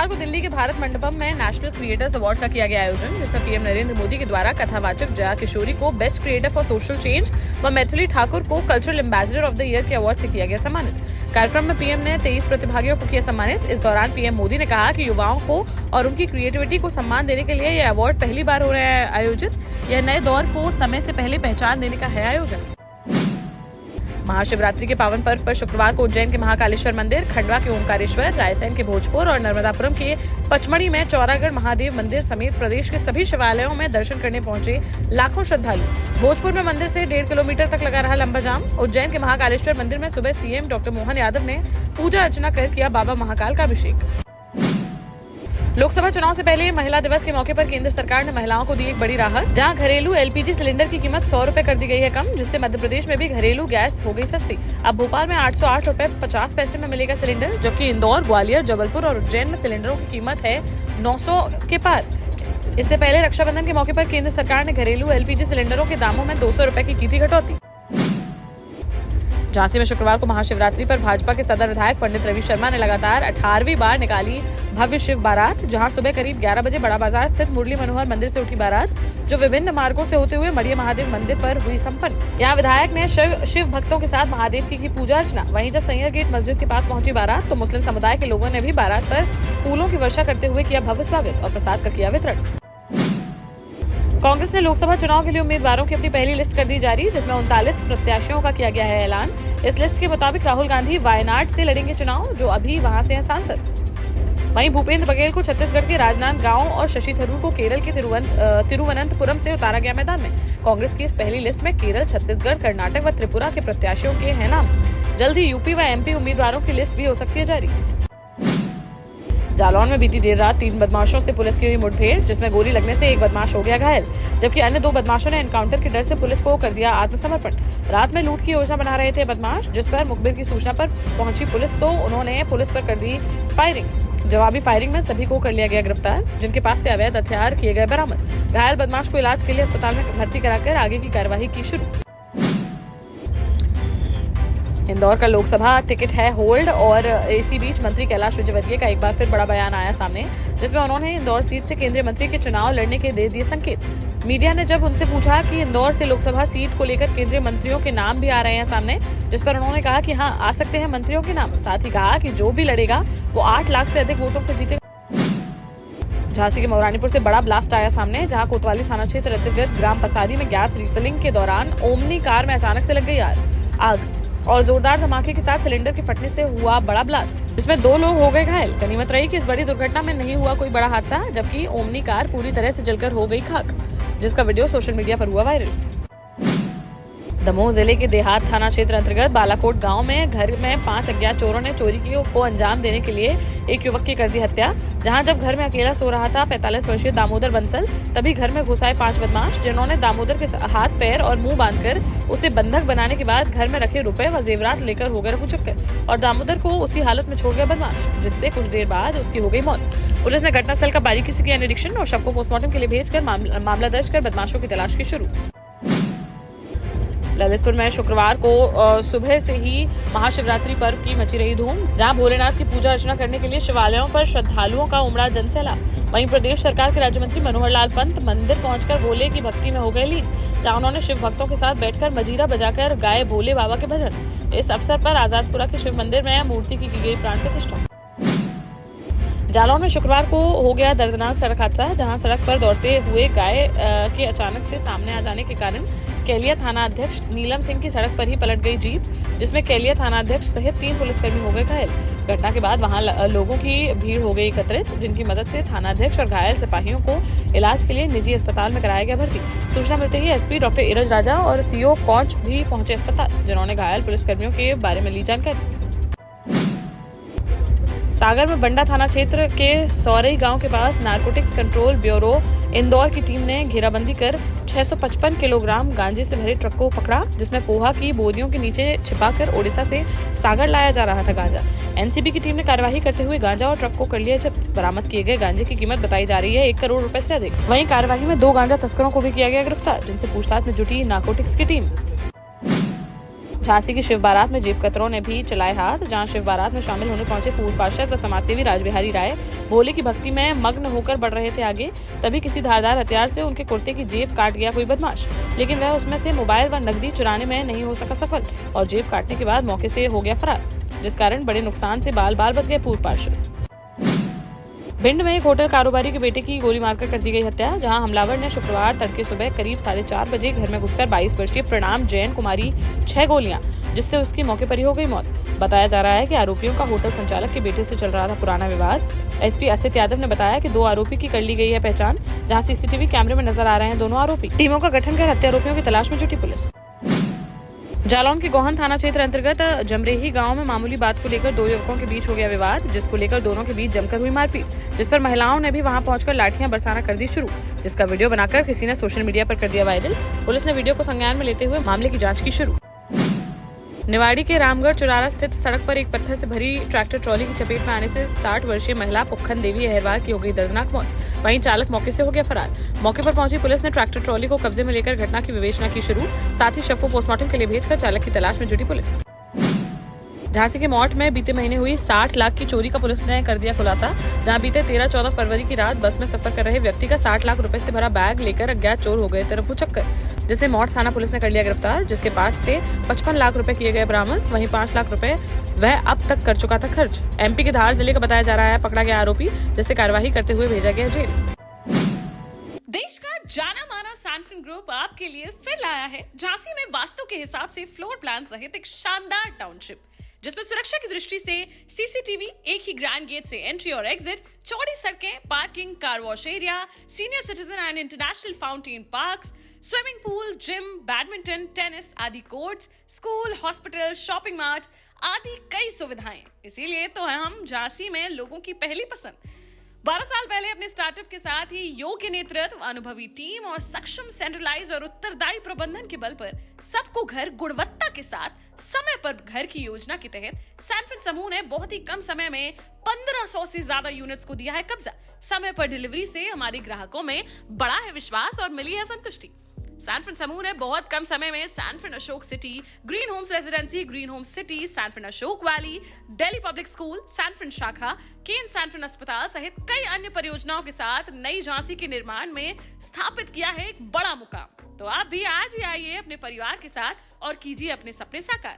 शुक्रवार को दिल्ली के भारत मंडपम में नेशनल क्रिएटर्स अवार्ड का किया गया आयोजन, जिसमें पीएम नरेंद्र मोदी के द्वारा कथावाचक जया किशोरी को best creator for social change व मैथिली ठाकुर को cultural ambassador of the year के अवार्ड से किया गया सम्मानित। कार्यक्रम में पीएम ने 23 प्रतिभागियों को किया सम्मानित। इस दौरान पीएम मोदी ने कहा कि युवाओं को और उनकी क्रिएटिविटी को सम्मान देने के लिए यह अवार्ड पहली बार हो रहा है आयोजित। यह नए दौर को समय से पहले पहचान देने का है आयोजन। महाशिवरात्रि के पावन पर्व पर शुक्रवार को उज्जैन के महाकालेश्वर मंदिर, खंडवा के ओमकारेश्वर, रायसेन के भोजपुर और नर्मदापुरम के पचमढ़ी में चौरागढ़ महादेव मंदिर समेत प्रदेश के सभी शिवालयों में दर्शन करने पहुंचे लाखों श्रद्धालु। भोजपुर में मंदिर से 1.5 किलोमीटर तक लगा रहा लंबा जाम। उज्जैन के महाकालेश्वर मंदिर में सुबह सीएम डॉक्टर मोहन यादव ने पूजा अर्चना कर किया बाबा महाकाल का अभिषेक। लोकसभा चुनाव से पहले महिला दिवस के मौके पर केंद्र सरकार ने महिलाओं को दी एक बड़ी राहत, जहां घरेलू एलपीजी सिलेंडर की कीमत 100 रुपए कर दी गई है कम, जिससे मध्य प्रदेश में भी घरेलू गैस हो गई सस्ती। अब भोपाल में 808 रुपए 50 पैसे में मिलेगा सिलेंडर, जबकि इंदौर, ग्वालियर, जबलपुर और उज्जैन में सिलेंडरों की कीमत है 900 के पार। इससे पहले रक्षाबंधन के मौके पर केंद्र सरकार ने घरेलू एलपीजी सिलेंडरों के दामों में 200 रुपए की थी कटौती। झांसी में शुक्रवार को महाशिवरात्रि पर भाजपा के सदर विधायक पंडित रवि शर्मा ने लगातार 18वीं बार निकाली भव्य शिव बारात, जहां सुबह करीब 11 बजे बड़ा बाजार स्थित मुरली मनोहर मंदिर से उठी बारात, जो विभिन्न मार्गों से होते हुए मड़िया महादेव मंदिर पर हुई संपन्न। यहां विधायक ने शिव भक्तों के साथ महादेव की पूजा अर्चना। वहीं जब सैयर गेट मस्जिद के पास पहुंची बारात, तो मुस्लिम समुदाय के लोगों ने भी बारात पर फूलों की वर्षा करते हुए किया भव्य स्वागत और प्रसाद का किया वितरण। कांग्रेस ने लोकसभा चुनाव के लिए उम्मीदवारों की अपनी पहली लिस्ट कर दी जारी, जिसमें 39 प्रत्याशियों का किया गया है ऐलान। इस लिस्ट के मुताबिक राहुल गांधी वायनाड से लड़ेंगे चुनाव, जो अभी वहां से हैं सांसद। वहीं भूपेंद्र बघेल को छत्तीसगढ़ के राजनांदगांव और शशि थरूर को केरल के तिरुवनंतपुरम से उतारा गया मैदान में। कांग्रेस की इस पहली लिस्ट में केरल, छत्तीसगढ़, कर्नाटक व त्रिपुरा के प्रत्याशियों के हैं नाम। जल्द ही यूपी व एमपी उम्मीदवारों की लिस्ट भी हो सकती है जारी। जालौन में बीती देर रात 3 बदमाशों से पुलिस की हुई मुठभेड़, जिसमें गोली लगने से एक बदमाश हो गया घायल, जबकि अन्य 2 बदमाशों ने एनकाउंटर के डर से पुलिस को कर दिया आत्मसमर्पण। रात में लूट की योजना बना रहे थे बदमाश, जिस पर मुखबिर की सूचना पर पहुंची पुलिस, तो उन्होंने पुलिस पर कर दी फायरिंग। जवाबी फायरिंग में सभी को कर लिया गया गिरफ्तार, जिनके पास से अवैध हथियार किए गए बरामद। घायल बदमाश को इलाज के लिए अस्पताल में भर्ती कराकर आगे की कार्यवाही की शुरू। इंदौर का लोकसभा टिकट है होल्ड और इसी बीच मंत्री कैलाश विजयवर्गीय का एक बार फिर बड़ा बयान आया सामने, जिसमें उन्होंने इंदौर सीट से केंद्रीय मंत्री के चुनाव लड़ने के दे दिए संकेत। मीडिया ने जब उनसे पूछा कि इंदौर से लोकसभा सीट को लेकर केंद्रीय मंत्रियों के नाम भी आ रहे हैं सामने, जिस पर उन्होंने कहा कि हाँ, आ सकते हैं मंत्रियों के नाम। साथ ही कहा कि जो भी लड़ेगा वो 8 लाख से अधिक वोटों से जीतेगा। झांसी के मौरानीपुर से बड़ा ब्लास्ट आया सामने, जहां कोतवाली थाना क्षेत्र अंतर्गत ग्राम पसारी में गैस रिफिलिंग के दौरान ओमनी कार में अचानक से लग गई आग और जोरदार धमाके के साथ सिलेंडर के फटने से हुआ बड़ा ब्लास्ट, जिसमें 2 लोग हो गए घायल। गनीमत रही कि इस बड़ी दुर्घटना में नहीं हुआ कोई बड़ा हादसा, जबकि ओमनी कार पूरी तरह से जलकर हो गई खाक, जिसका वीडियो सोशल मीडिया पर हुआ वायरल। दमोह जिले के देहात थाना क्षेत्र अंतर्गत बालाकोट गांव में घर में 5 अज्ञात चोरों ने चोरी को अंजाम देने के लिए एक युवक की कर दी हत्या। जहां जब घर में अकेला सो रहा था 45 वर्षीय दामोदर बंसल, तभी घर में घुस आए 5 बदमाश, जिन्होंने दामोदर के हाथ, पैर और मुंह बांधकर उसे बंधक बनाने के बाद घर में रखे रुपए व जेवरात लेकर हो गए रफूचक्कर और दामोदर को उसी हालत में छोड़ गया बदमाश, जिससे कुछ देर बाद उसकी हो गई मौत। पुलिस ने घटनास्थल का बारीकी से किया निरीक्षण और शव को पोस्टमार्टम के लिए भेजकर मामला दर्ज कर बदमाशों की तलाश की शुरू। ललितपुर में शुक्रवार को सुबह से ही महाशिवरात्रि पर्व की मची रही धूम, जहां भोलेनाथ की पूजा अर्चना करने के लिए शिवालयों पर श्रद्धालुओं का उमड़ा जनसैलाब। वहीं प्रदेश सरकार के राज्य मंत्री मनोहर लाल पंत मंदिर पहुंचकर भोले की भक्ति में हो गए लीन, जहां उन्होंने शिव भक्तों के साथ बैठकर मजीरा बजाकर गाए भोले बाबा के भजन। इस अवसर पर आजादपुरा के शिव मंदिर में मूर्ति की गई प्राण प्रतिष्ठा। जालौन में शुक्रवार को हो गया दर्दनाक सड़क हादसा, जहां सड़क पर दौड़ते हुए गाय के अचानक से सामने आ जाने के कारण कैलिया थाना अध्यक्ष नीलम सिंह की सड़क पर ही पलट गई जीप, जिसमें कैलिया थाना अध्यक्ष सहित 3 पुलिसकर्मी हो गए घायल। घटना के बाद वहां लोगों की भीड़ हो गई एकत्रित, जिनकी मदद से थाना अध्यक्ष और घायल सिपाहियों को इलाज के लिए निजी अस्पताल में कराया गया भर्ती। सूचना मिलते ही एसपी डॉक्टर इरज राजा और सीओ कौच भी पहुंचे अस्पताल, जिन्होंने घायल पुलिसकर्मियों के बारे में ली जानकारी। सागर में बंडा थाना क्षेत्र के सौरई गांव के पास नारकोटिक्स कंट्रोल ब्यूरो इंदौर की टीम ने घेराबंदी कर 655 किलोग्राम गांजे से भरे ट्रक को पकड़ा, जिसमें पोहा की बोरियों के नीचे छिपाकर ओडिशा से सागर लाया जा रहा था गांजा। एनसीबी की टीम ने कार्यवाही करते हुए गांजा और ट्रक को कर लिया जब्त। बरामद किए गए गांजे की कीमत बताई जा रही है 1 करोड़ रुपए से अधिक। वहीं कार्यवाही में 2 गांजा तस्करों को भी किया गया गिरफ्तार, जिनसे पूछताछ में जुटी नारकोटिक्स की टीम। झांसी की शिव बारात में जेब कतरों ने भी चलाए हाथ। जहां शिव बारात में शामिल होने पहुंचे पूर्व पार्षद व समाजसेवी राजबिहारी राय भोले की भक्ति में मग्न होकर बढ़ रहे थे आगे, तभी किसी धारदार हथियार से उनके कुर्ते की जेब काट गया कोई बदमाश। लेकिन वह उसमें से मोबाइल व नकदी चुराने में नहीं हो सका सफल और जेब काटने के बाद मौके से हो गया फरार, जिस कारण बड़े नुकसान से बाल बाल बच गए पूर्व पार्षद। भिंड में एक होटल कारोबारी के बेटे की गोली मारकर कर दी गई हत्या। जहां हमलावर ने शुक्रवार तड़के सुबह करीब 4:30 बजे घर में घुसकर 22 वर्षीय प्रणाम जैन कुमारी 6 गोलियां, जिससे उसकी मौके पर ही हो गई मौत। बताया जा रहा है कि आरोपियों का होटल संचालक के बेटे से चल रहा था पुराना विवाद। एसपी असित यादव ने बताया कि 2 आरोपी की कर ली गई है पहचान, जहां सीसीटीवी कैमरे में नजर आ रहे हैं दोनों आरोपी। टीमों का गठन कर हत्या आरोपियों की तलाश में जुटी पुलिस। जालौन के गोहन थाना क्षेत्र अंतर्गत जमरेही गांव में मामूली बात को लेकर 2 युवकों के बीच हो गया विवाद, जिसको लेकर दोनों के बीच जमकर हुई मारपीट, जिस पर महिलाओं ने भी वहां पहुंचकर लाठियां बरसाना कर दी शुरू, जिसका वीडियो बनाकर किसी ने सोशल मीडिया पर कर दिया वायरल। पुलिस ने वीडियो को संज्ञान में लेते हुए मामले की जांच की शुरू। निवाड़ी के रामगढ़ चुरारा स्थित सड़क पर एक पत्थर से भरी ट्रैक्टर ट्रॉली की चपेट में आने से 60 वर्षीय महिला पुखन देवी अहरवार की हो गई दर्दनाक मौत। वहीं चालक मौके से हो गया फरार। मौके पर पहुंची पुलिस ने ट्रैक्टर ट्रॉली को कब्जे में लेकर घटना की विवेचना की शुरू, साथ ही शव को पोस्टमार्टम के लिए भेजकर चालक की तलाश में जुटी पुलिस। झांसी के मौट में बीते महीने हुई 60 लाख की चोरी का पुलिस ने कर दिया खुलासा। जहां बीते 13-14 फरवरी की रात बस में सफर कर रहे व्यक्ति का 60 लाख रुपए से भरा बैग लेकर अज्ञात चोर हो गए तरफ चक्कर, जिसे मौट थाना पुलिस ने कर लिया गिरफ्तार, जिसके पास से 55 लाख रुपए किए गए बरामद। वहीं 5 लाख रुपए वह अब तक कर चुका था खर्च। एमपी के धार जिले का बताया जा रहा है पकड़ा गया आरोपी, जिसे कार्यवाही करते हुए भेजा गया जेल। देश का जाना माना सैनफिन ग्रुप आपके लिए फिर लाया है झांसी में वास्तु के हिसाब से फ्लोर प्लान सहित एक शानदार टाउनशिप, जिसमें सुरक्षा की दृष्टि से सीसीटीवी, एक ही ग्रैंड गेट से एंट्री और एग्जिट, चौड़ी सड़कें, parking, car wash area, senior citizen and international fountain parks, swimming pool, gym, badminton, tennis आदि courts, school, hospital, shopping mart आदि कई सुविधाएं। इसीलिए तो हम झांसी में लोगों की पहली पसंद। 12 साल पहले अपने स्टार्टअप के साथ ही योग्य नेतृत्व, अनुभवी टीम और सक्षम सेंट्रलाइज और उत्तरदायी प्रबंधन के बल पर सबको घर गुणवत्ता के साथ समय पर घर की योजना के तहत सैनफिन समूह ने बहुत ही कम समय में 1500 से ज्यादा यूनिट्स को दिया है कब्जा। समय पर डिलीवरी से हमारे ग्राहकों में बड़ा है विश्वास और मिली है संतुष्टि। सैनफिन समूह ने बहुत कम समय में Sanfin Ashok city, green homes residency, green homes city, Sanfin Ashok valley, Delhi public school, Sanfin शाखा, केन सैनफिन अस्पताल सहित कई अन्य परियोजनाओं के साथ नई झांसी के निर्माण में स्थापित किया है एक बड़ा मुकाम। तो आप भी आज ही आइए अपने परिवार के साथ और कीजिए अपने सपने साकार।